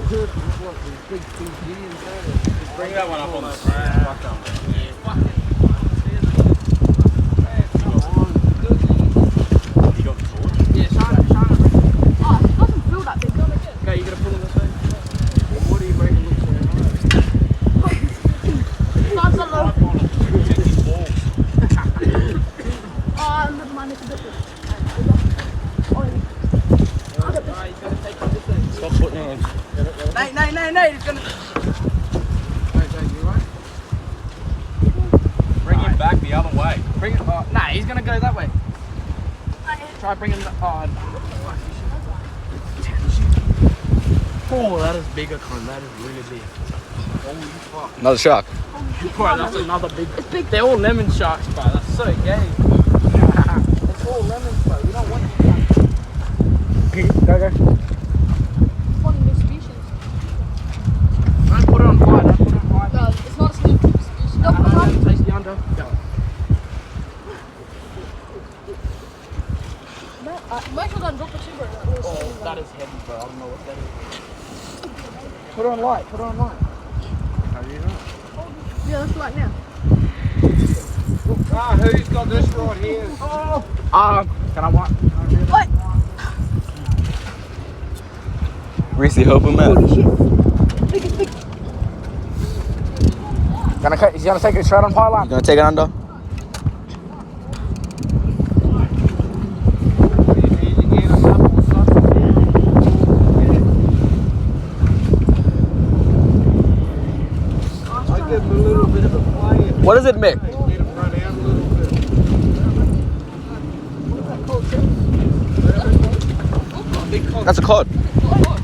Bring that one up on the fuck down there. You got the sword? Yeah, shine it. Oh, it doesn't feel that big. Okay, you gotta put it this way. What do you make it look so hard? That's a low. Oh, never mind, it's a bit big. Stop putting it in. Nate, it's gonna... Bring him back the other way. Bring it, nah, he's gonna go that way. Try bringing the, oh, that is bigger, con. That is really big. Holy fuck. Another shark. Bro, that's another big. It's big. They're all lemon sharks, bro. That's so gay. It's all lemons, bro. We don't want it. Go. One new species. Don't put it on high. Don't put it on high. No, it's not a new species. Don't put it on. Taste the under. Go. Make sure don't drop the sugar. Oh, that is heavy, bro. I don't know what that is. Put it on light. Put it on light. How do you know? Yeah, let's light now. Who's got this right here? Oh. Can I watch? What? Reese, help him out. Holy shit. Big. He's gonna take it straight on pylon. You gonna take it under? What does it make? That's a cod.